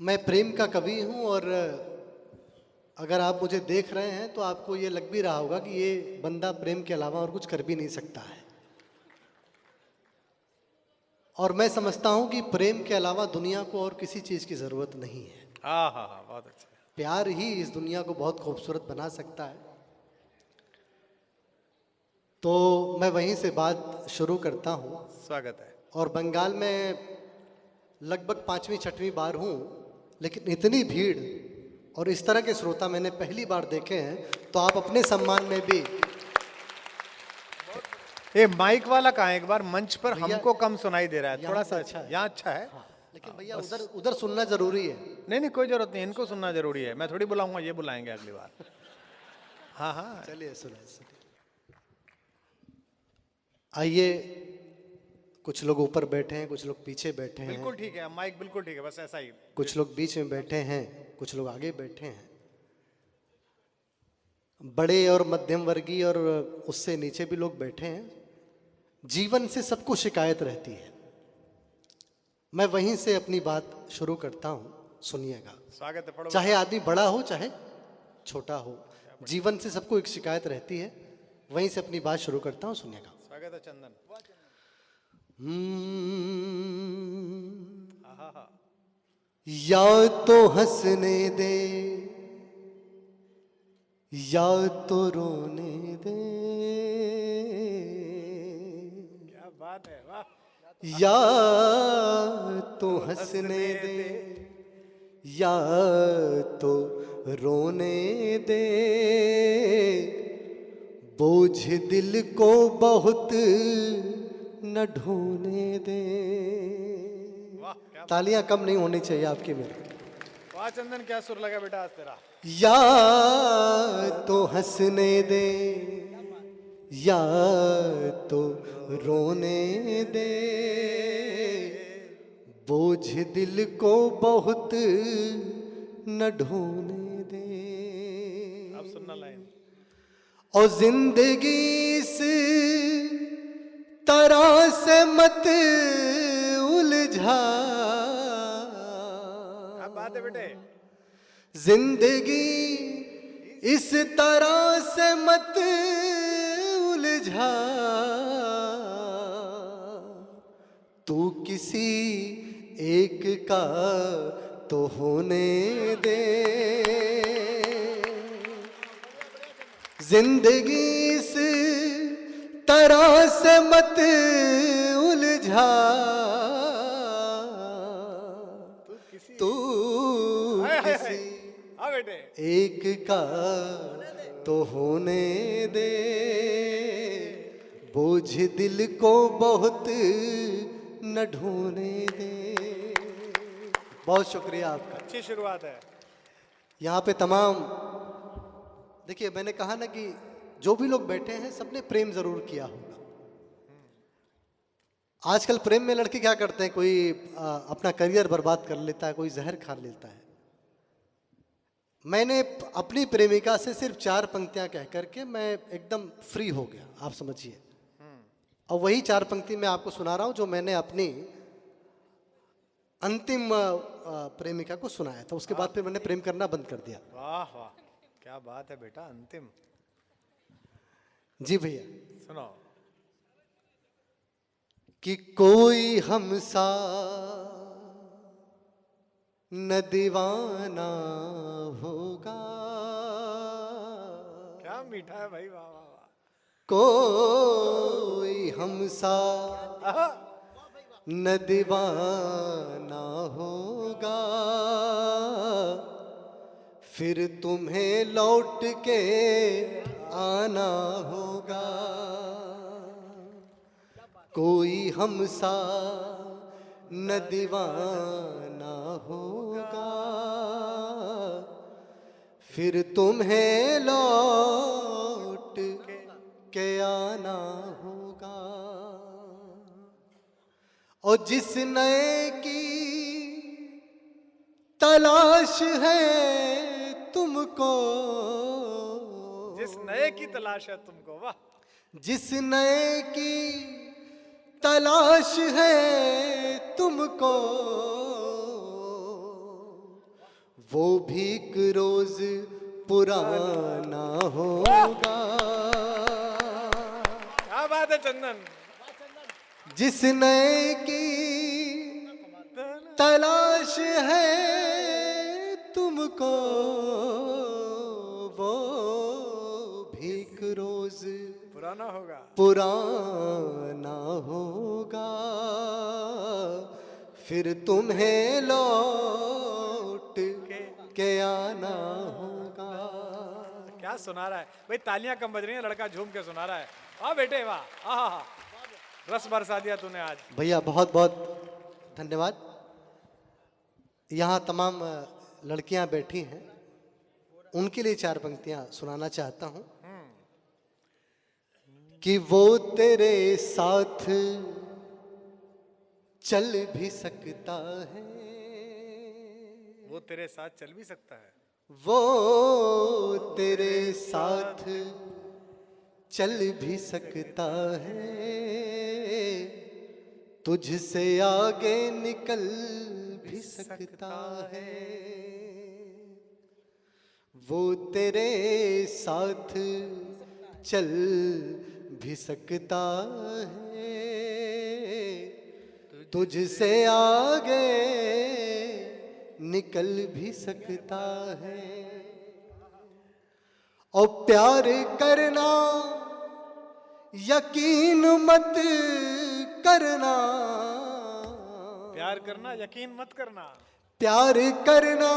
मैं प्रेम का कवि हूँ और अगर आप मुझे देख रहे हैं तो आपको ये लग भी रहा होगा कि ये बंदा प्रेम के अलावा और कुछ कर भी नहीं सकता है। और मैं समझता हूँ कि प्रेम के अलावा दुनिया को और किसी चीज़ की ज़रूरत नहीं है। हाँ हाँ हाँ, बहुत अच्छा। प्यार ही इस दुनिया को बहुत खूबसूरत बना सकता है। तो मैं वहीं से बात शुरू करता हूँ। स्वागत है। और बंगाल में लगभग 5वीं 6वीं बार हूँ, लेकिन इतनी भीड़ और इस तरह के श्रोता मैंने पहली बार देखे हैं। तो आप अपने सम्मान में भी ये माइक वाला कहाँ है? एक बार मंच पर भैया, हमको कम सुनाई दे रहा है, यहाँ थोड़ा पे सा अच्छा है। यहाँ अच्छा है। हाँ, लेकिन भैया उधर उधर सुनना जरूरी है। नहीं नहीं, कोई जरूरत नहीं, इनको सुनना जरूरी है। मैं थोड़ी बुलाऊंगा, ये बुलाएंगे अगली बार। हाँ हाँ, चलिए सुनिए। आइए, कुछ लोग ऊपर बैठे हैं, कुछ लोग पीछे बैठे हैं, बिल्कुल ठीक है, माइक बिल्कुल ठीक है, बस ऐसा ही। कुछ लोग बीच में बैठे हैं, कुछ लोग आगे बैठे हैं। बड़े और मध्यम वर्गीय और उससे नीचे भी लोग बैठे हैं। जीवन से सबको शिकायत रहती है। मैं वहीं से अपनी बात शुरू करता हूं, सुनिएगा। स्वागत है, पढ़ो। चाहे आदमी बड़ा हो चाहे छोटा हो, जीवन से सबको एक शिकायत रहती है। वहीं से अपनी बात शुरू करता हूं, सुनिएगा। स्वागत है चंदन। हाँ हाँ, या तो हंसने दे या तो रोने दे, क्या बात है, वाह। या तो हंसने दे या तो रोने दे, बोझ दिल को बहुत न ढोने दे। वाह क्या, तालियां कम नहीं होनी चाहिए आपकी मेरी। वाह चंदन, क्या सुर लगा बेटा आज तेरा। या तो हंसने दे या तो रोने दे, बोझ दिल को बहुत न ढोने दे। अब सुनना लाइन। और जिंदगी इस तरह से मत उलझा, क्या बात है बेटे। जिंदगी इस तरह से मत उलझा, तू किसी एक का तो होने दे। जिंदगी इस तरह से मत उलझा, तू किसी हाँ बेटे, एक का तो होने दे, बोझ दिल को बहुत न ढोने दे। बहुत शुक्रिया आपका। अच्छी शुरुआत है। यहाँ पे तमाम, देखिए मैंने कहा ना कि जो भी लोग बैठे हैं सबने प्रेम जरूर किया होगा। आजकल प्रेम में लड़के क्या करते हैं, कोई अपना करियर बर्बाद कर लेता है, कोई जहर खा लेता है। मैंने अपनी प्रेमिका से सिर्फ 4 पंक्तियां कह करके मैं एकदम फ्री हो गया, आप समझिए। और वही 4 पंक्ति मैं आपको सुना रहा हूं जो मैंने अपनी अंतिम प्रेमिका को सुनाया था। उसके बाद फिर मैंने प्रेम करना बंद कर दिया। वाह वाह, क्या बात है बेटा। अंतिम, जी भैया। सुनो। कि कोई हमसा न दीवाना होगा, क्या मीठा है भाई, वाह वाह वाह। कोई हमसा न दीवाना होगा, फिर तुम्हें लौट के आना होगा। कोई हमसा न दीवाना होगा, फिर तुम्हें लौट के आना होगा। और जिस नए की तलाश है तुमको, जिस नए की तलाश है तुमको, वाह। जिस नए की तलाश है तुमको, वो भी एक रोज पुराना होगा, क्या बात है चंदन। जिस नए की तलाश है तुमको, वो भी एक रोज पुराना होगा। पुराना होगा, फिर तुम्हें लौट के आना होगा। क्या सुना रहा है भाई, तालियां कम बज रही हैं, लड़का झूम के सुना रहा है। वाह बेटे वाह, आहा, रस बरसा दिया तूने आज। भैया बहुत बहुत धन्यवाद। यहाँ तमाम लड़कियां बैठी हैं, उनके लिए 4 पंक्तियां सुनाना चाहता हूं कि वो तेरे साथ चल भी सकता है, वो तेरे साथ चल भी सकता है, वो तेरे साथ चल भी सकता है, तुझसे आगे निकल भी सकता है, वो तेरे साथ चल भी सकता है, तुझसे आगे निकल भी सकता है। और प्यार करना यकीन मत करना, प्यार करना यकीन मत करना, प्यार करना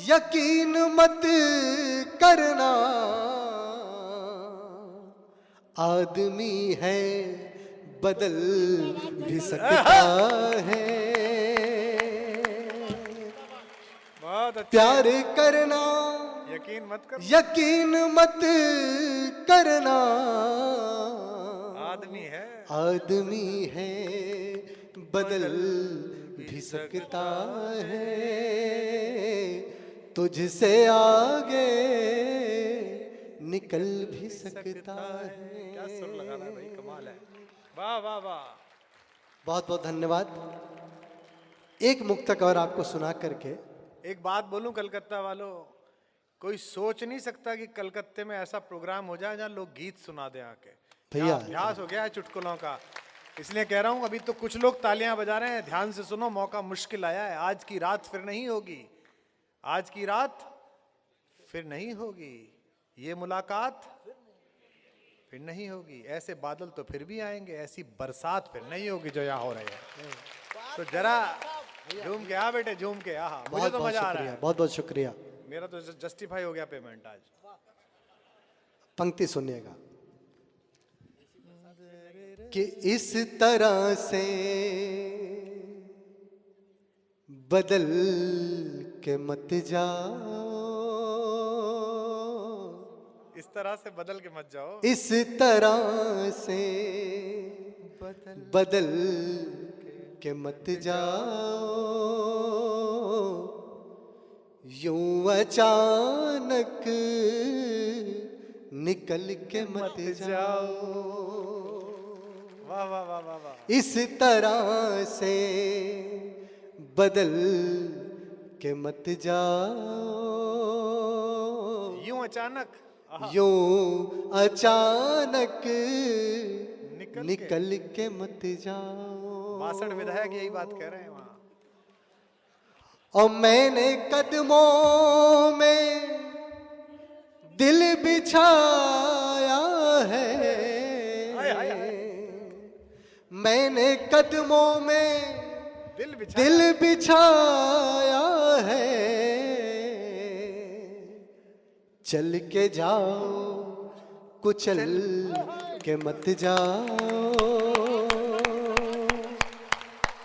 यकीन मत करना, आदमी है बदल भी सकता है। बहुत अच्छा। प्यार करना यकीन मत कर, यकीन मत करना, आदमी है आदमी है बदल भी सकता है, तुझसे आगे निकल भी सकता है। क्या सुर लगा रहा है भाई, कमाल है। वाह वाह वाह। बहुत बहुत धन्यवाद। एक मुक्तक और आपको सुना करके, एक बात बोलूं कलकत्ता वालों, कोई सोच नहीं सकता कि कलकत्ते में ऐसा प्रोग्राम हो जाए जहां लोग गीत सुना दें आके। भैया अभ्यास हो गया है चुटकुलों का, इसलिए कह रहा हूं। अभी तो कुछ लोग तालियां बजा रहे हैं, ध्यान से सुनो, मौका मुश्किल आया है। आज की रात फिर नहीं होगी, आज की रात फिर नहीं होगी, ये मुलाकात फिर नहीं होगी। ऐसे बादल तो फिर भी आएंगे, ऐसी बरसात फिर नहीं होगी जो यहाँ हो रही है। तो जरा झूम के आ बेटे, झूम के आ। मुझे बहुत तो बहुत मजा आ रहा शुक्रिया, है, बहुत बहुत शुक्रिया। मेरा तो जस्टिफाई हो गया पेमेंट आज। पंक्ति सुनिएगा कि इस तरह से बदल के मत जाओ, इस तरह से बदल के मत जाओ, इस तरह से बदल के मत जाओ, यूं अचानक निकल के मत जाओ, वाह वाह वाह वाह वाह। इस तरह से बदल के मत जाओ, यूं अचानक, यूं अचानक निकल के मत जाओ। बासठ विधायक यही बात कह रहे हैं वहां। और मैंने कदमों में दिल बिछाया है, हाय हाय हाय। मैंने कदमों में दिल बिछा, दिल बिछाया है, चल के जाओ कुचल के मत जाओ।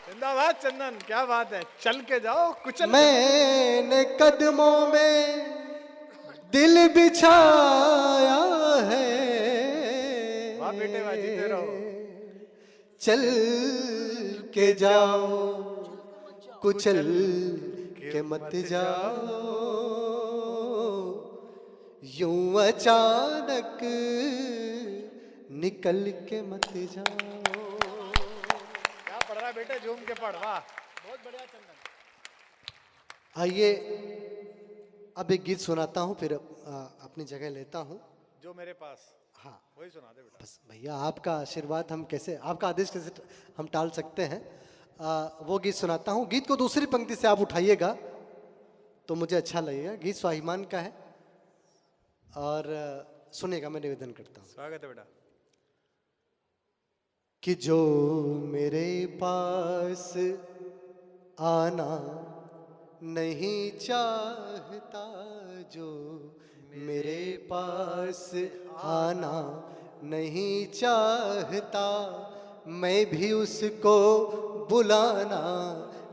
जिंदाबाद चंदन, क्या बात है। चल के जाओ कुचल। मैंने कदमों में दिल बिछाया है, वाह बेटे वाह, जीते रहो। चल के जाओ कुचल के मत जाओ, यूं अचानक निकल के मत जाओ। क्या पढ़ रहा है बेटे, झूम के पढ़। वाह, बहुत बढ़िया चंदन। आइए अब एक गीत सुनाता हूँ, फिर अपनी जगह लेता हूँ। जो मेरे पास, हाँ, वही सुना दे बेटा। बस भैया आपका आशीर्वाद हम कैसे, आपका आदेश कैसे हम टाल सकते हैं। वो गीत सुनाता हूँ। गीत को दूसरी पंक्ति से आप उठाइएगा तो मुझे अच्छा लगेगा। गीत स्वाभिमान का है और सुनेगा, मैं निवेदन करता हूँ स्वागत है बेटा। कि जो मेरे पास आना नहीं चाहता, जो मेरे पास आना नहीं चाहता, मैं भी उसको बुलाना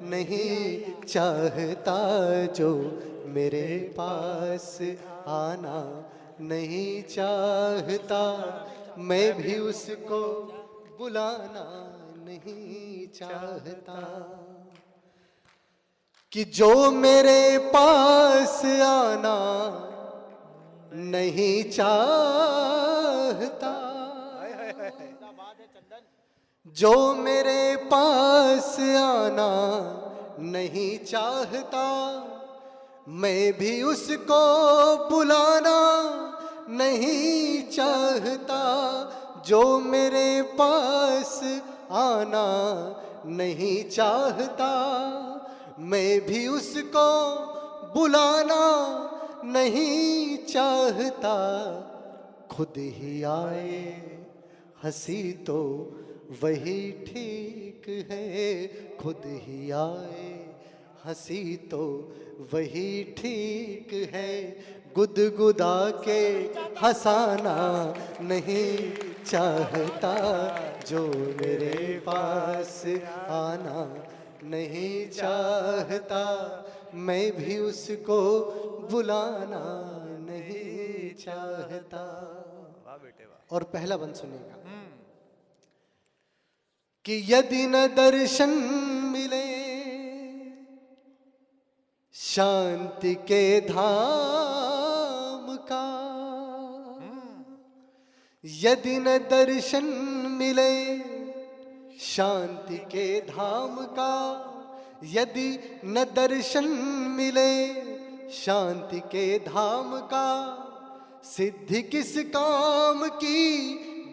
नहीं चाहता। जो मेरे पास आना नहीं चाहता, मैं भी उसको बुलाना नहीं चाहता। कि जो मेरे पास आना नहीं चाहता, जो मेरे पास आना नहीं चाहता, मैं भी उसको बुलाना नहीं चाहता। जो मेरे पास आना नहीं चाहता, मैं भी उसको बुलाना नहीं चाहता। खुद ही आए हंसी तो वही ठीक है, खुद ही आए हंसी तो वही ठीक है। गुदगुदा के हंसाना नहीं चाहता, जो मेरे पास आना नहीं चाहता, मैं भी उसको बुलाना नहीं चाहता। वाह बेटे वाह। और पहला बंद सुनिएगा कि यदि न दर्शन मिले शांति के धाम का, यदि न दर्शन मिले शांति के धाम का, यदि न दर्शन मिले शांति के धाम का, सिद्धि किस काम की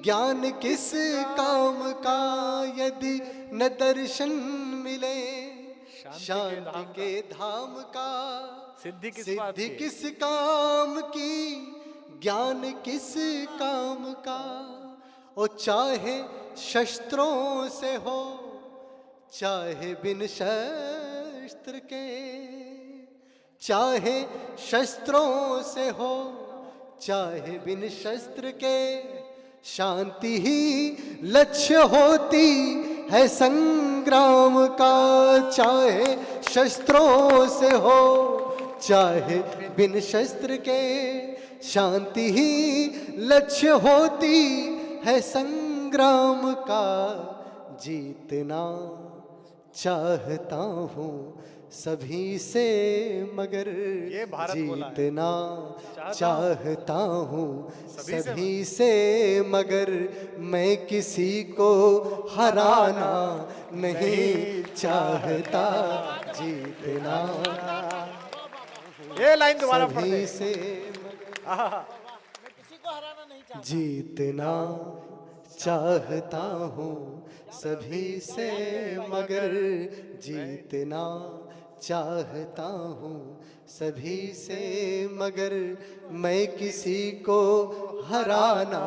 ज्ञान किस काम का। यदि न दर्शन मिले शांति के धाम का, सिद्धि किस बात सिद्धि की? किस काम की ज्ञान किस काम का। ओ चाहे शस्त्रों से हो चाहे बिन शस्त्र के, चाहे शस्त्रों से हो चाहे बिन शस्त्र के, शांति ही लक्ष्य होती है संग्राम का। चाहे शस्त्रों से हो चाहे बिन शस्त्र के, शांति ही लक्ष्य होती है संग्राम का। जीतना चाहता हूँ सभी से मगर, ये भारत बोला है। जीतना चाहता हूँ सभी से सभी से मगर, मैं किसी को हराना नहीं चाहता। जीतना ये लाइन दोबारा पढ़ सभी दे। से आहा, जीतना चाहता हूँ सभी से मगर, जीतना चाहता हूँ सभी से मगर, मैं किसी को हराना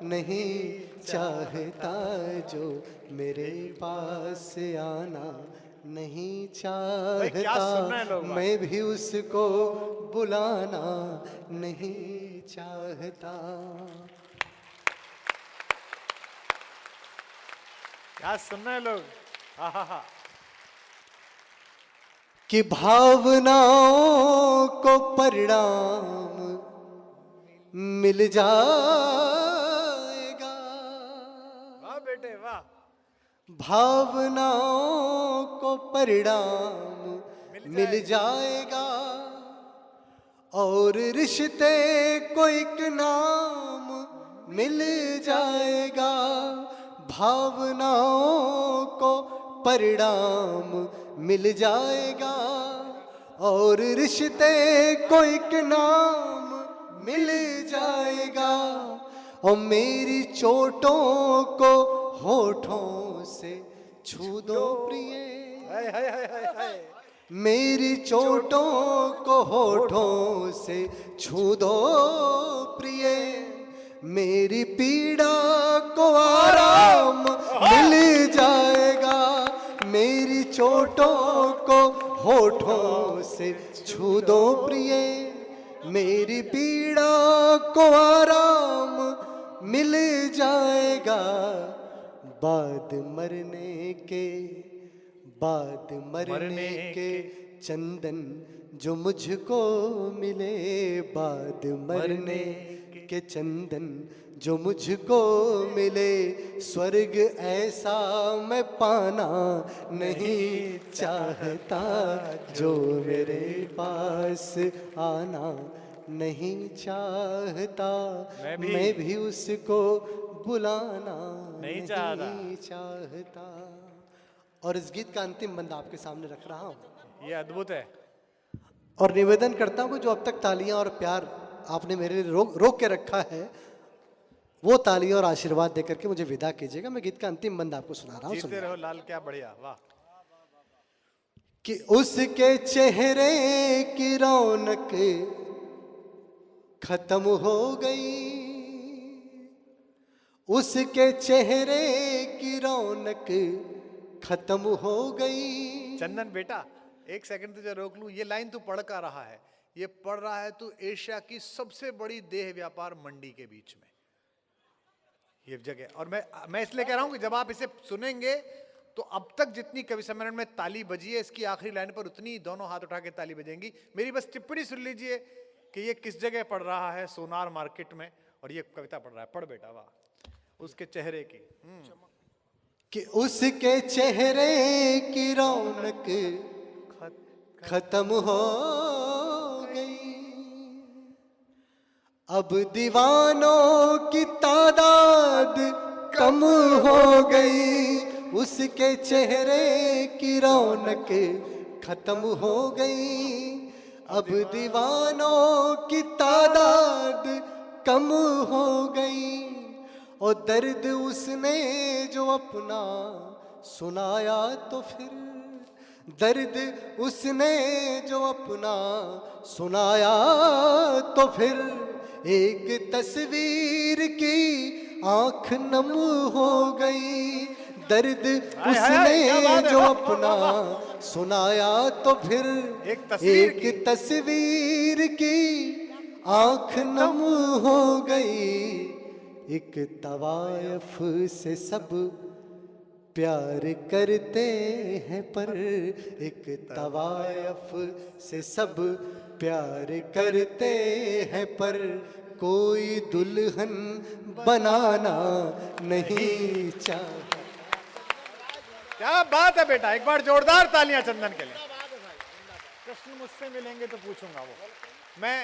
नहीं चाहता। जो मेरे पास आना नहीं भाई क्या सुन रहे हैं चाहता, लोग? मैं भी उसको बुलाना नहीं चाहता। क्या सुन रहे हैं लोग? आहा, कि भावनाओं को परिणाम मिल जाएगा, वाह बेटे वाह। भावनाओं को परिणाम मिल जाएगा, और रिश्ते को एक नाम मिल जाएगा। भावनाओं को परिणाम मिल जाएगा, और रिश्ते को एक नाम मिल जाएगा। और मेरी चोटों को होठों से छू दो प्रिय, हाय हाय हाय हाय हाय। मेरी चोटों को होठों से छू दो प्रिय, मेरी पीड़ा को आराम मिल जाएगा। मेरी चोटों को होठों से छू दो प्रिय, मेरी पीड़ा को आराम मिल जाएगा। बाद मरने के, बाद मरने के चंदन जो मुझको मिले, बाद मरने के चंदन जो मुझको मिले, स्वर्ग ऐसा मैं पाना नहीं चाहता, जो मेरे पास आना नहीं चाहता। मैं भी उसको बुलाना नहीं चाहता। और इस गीत का अंतिम बंद आपके सामने रख रहा हूं। ये अद्भुत है। और निवेदन करता हूं कि जो अब तक तालियां और प्यार आपने मेरे लिए रोक के रखा है, वो तालियां और आशीर्वाद देकर के मुझे विदा कीजिएगा। मैं गीत का अंतिम बंद आपको सुना रहा हूं। जीते रहो लाल, क्या बढ़िया, वाह। कि उसके चेहरे की रौनक खत्म हो गई, उसके चेहरे की रौनक खत्म हो गई। चंदन बेटा, एक सेकंड तुझे रोक लूं। ये लाइन तू पढ़ का रहा है, ये पढ़ रहा है तू एशिया की सबसे बड़ी देह व्यापार मंडी के बीच में, ये जगह। और मैं इसलिए कह रहा हूं कि जब आप इसे सुनेंगे तो अब तक जितनी कवि सम्मेलन में ताली बजी है, इसकी आखिरी लाइन पर उतनी दोनों हाथ उठा के ताली बजेंगी। मेरी बस टिप्पणी सुन लीजिए कि ये किस जगह पढ़ रहा है, सोनार मार्केट में, और ये कविता पढ़ रहा है। पढ़ बेटा, वाह। उसके चेहरे की कि उसके चेहरे की रौनक खत्म हो गई, अब दीवानों की तादाद कम हो गई। उसके चेहरे की रौनक खत्म हो गई, अब दीवानों की तादाद कम हो गई। और दर्द उसने जो अपना सुनाया तो फिर, दर्द उसने जो अपना सुनाया तो फिर, एक तस्वीर की आंख नम हो गई। दर्द उसने जो अपना सुनाया तो फिर, एक तस्वीर की आंख नम हो गई। एक तवायफ से सब प्यार करते हैं पर, एक तवायफ से सब प्यार करते हैं पर, कोई दुल्हन बनाना नहीं चाहता। क्या बात है बेटा, एक बार जोरदार तालियां चंदन के लिए। कृष्ण मुझसे मिलेंगे तो पूछूंगा वो मैं।